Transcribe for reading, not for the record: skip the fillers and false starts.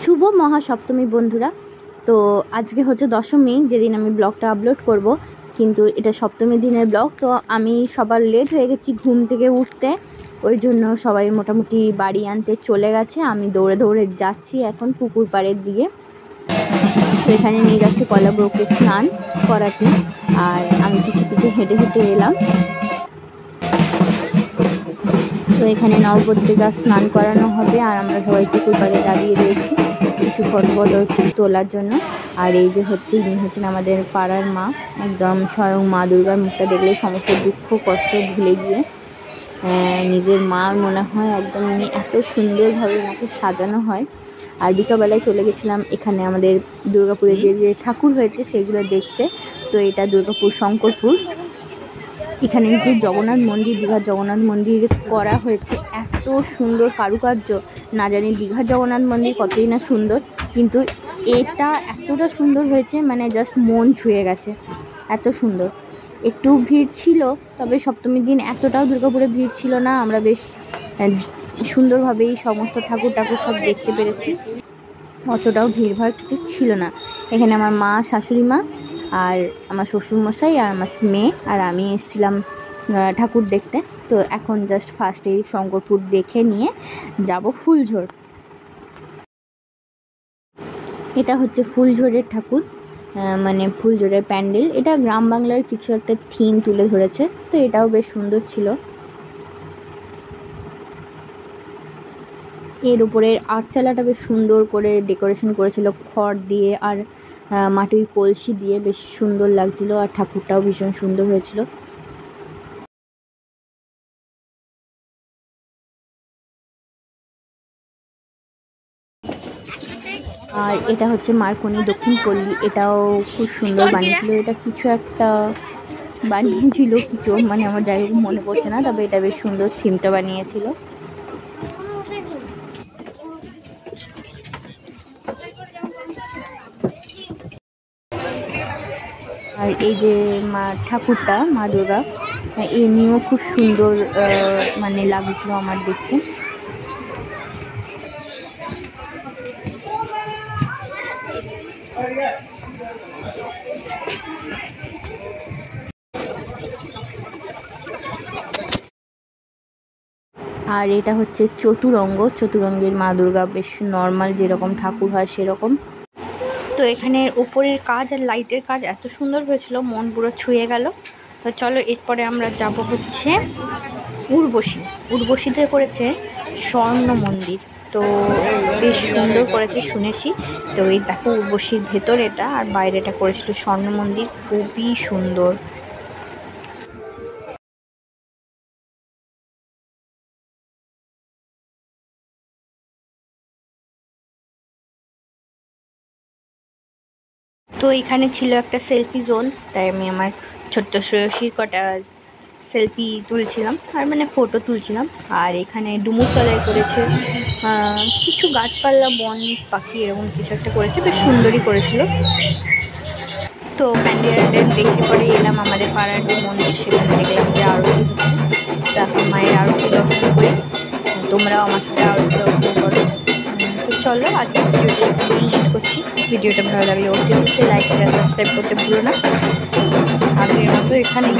শুভ মহাসপ্তমী বন্ধুরা। তো আজকে হচ্ছে দশমী, যেদিন আমি ব্লগটা আপলোড করব, কিন্তু এটা সপ্তমী দিনের ব্লগ। তো আমি সবার লেট হয়ে গেছি ঘুম থেকে উঠতে, ওই জন্য সবাই মোটামুটি বাড়ি আনতে চলে গেছে। আমি দৌড়ে দৌড়ে যাচ্ছি এখন পুকুর পাড়ের দিকে। তো এখানে নিয়ে যাচ্ছে কলাব্রকে স্নান করাতে, আর আমি পিছিয়ে পিছিয়ে হেঁটে হেঁটে এলাম। তো এখানে নবদ্রিকা স্নান করানো হবে, আর আমরা সবাই পুকুর পাড়ে দাঁড়িয়ে রয়েছি কিছু ফটো তোলার জন্য। আর এই যে হচ্ছে, ইনি হচ্ছেন আমাদের পাড়ার মা, একদম স্বয়ং মা দুর্গার মুখটা দেখলে সমস্ত দুঃখ কষ্ট ভুলে গিয়ে নিজের মা মনে হয় একদম। ইনি এত সুন্দরভাবে ওনাকে সাজানো হয়। আর বিকালবেলায় চলে গেছিলাম এখানে আমাদের দুর্গাপুরে যে ঠাকুর হয়েছে সেগুলো দেখতে। তো এটা দুর্গাপুর শঙ্করপুর। এখানে যে জগন্নাথ মন্দির, দীঘার জগন্নাথ মন্দির করা হয়েছে, এত সুন্দর কারুকার্য। না জানি দীঘার জগন্নাথ মন্দির কতই না সুন্দর, কিন্তু এটা এতটা সুন্দর হয়েছে, মানে জাস্ট মন ছুঁয়ে গেছে, এত সুন্দর। একটু ভিড় ছিল, তবে সপ্তমীর দিন এতটাও দুর্গাপুরে ভিড় ছিল না। আমরা বেশ সুন্দরভাবেই সমস্ত ঠাকুর সব দেখতে পেরেছি, অতটাও ভিড়ভাড় কিছু ছিল না। এখানে আমার মা, শাশুড়ি মা, আর আমার শ্বশুরমশাই, আর আমার মেয়ে, আর আমি এসেছিলাম ঠাকুর দেখতে। তো এখন জাস্ট ফার্স্টে শঙ্করপুর দেখে নিয়ে যাব ফুলঝোর। এটা হচ্ছে ফুলঝোরের ঠাকুর, মানে ফুলঝোরের প্যান্ডেল। এটা গ্রাম বাংলার কিছু একটা থিম তুলে ধরেছে, তো এটাও বেশ সুন্দর ছিল। এর উপরের আটচালাটা বেশ সুন্দর করে ডেকোরেশন করেছিল খড় দিয়ে আর মাটির কলসি দিয়ে, বেশ সুন্দর লাগছিল। আর ঠাকুরটাও ভীষণ সুন্দর হয়েছিল। আর এটা হচ্ছে মার্কনি দক্ষিণ পল্লী, এটাও খুব সুন্দর বানিয়েছিল। এটা কিছু একটা বানিয়েছিল, কিছু মানে আমার যাই হোক মনে পড়ছে না, তবে এটা বেশ সুন্দর থিমটা বানিয়েছিল। আর এই যে ঠাকুরটা, মা দুর্গা, এমনিও খুব সুন্দর মানে লাগছিল আমার দেখতে। আর এটা হচ্ছে চতুরঙ্গের মা দুর্গা, বেশ নর্মাল যেরকম ঠাকুর হয় সেরকম। তো এখানে উপরের কাজ আর লাইটের কাজ এত সুন্দর হয়েছিল, মন পুরো ছুঁয়ে গেল। তো চলো এরপরে আমরা যাব হচ্ছে উর্বশীতে করেছে স্বর্ণ মন্দির, তো বেশ সুন্দর করেছে শুনেছি। তো এই দেখো উর্বশীর ভেতর এটা, আর বাইরেটা করেছিল স্বর্ণ মন্দির, খুবই সুন্দর। তো এখানে ছিল একটা সেলফি জোন, তাই আমি আমার ছোট্ট শ্রেয়সীর কটা সেলফি তুলছিলাম, আর মানে ফটো তুলছিলাম। আর এখানে ডুমুর তলায় করেছে কিছু গাছপালা, বন পাখি, এরকম কিছু একটা করেছে, বেশ সুন্দরই করেছিল। তো প্যান্ডেলটা দেখে পরে এলাম আমাদের পাড়ার যে মন্দির, সেখানে দেখলাম যে আরতি হচ্ছে। তারপর মায়ের আরতি দর্শন করি, তোমরাও আমার সাথে আরতি দর্শন করো। তো চলো আজকে ভিডিওটা এখানেই এন্ড করছি। ভিডিওটা ভালো লাগলে অবশ্যই লাইক শেয়ার সাবস্ক্রাইব করতে ভুলো না। আজকের মতো এখানেই।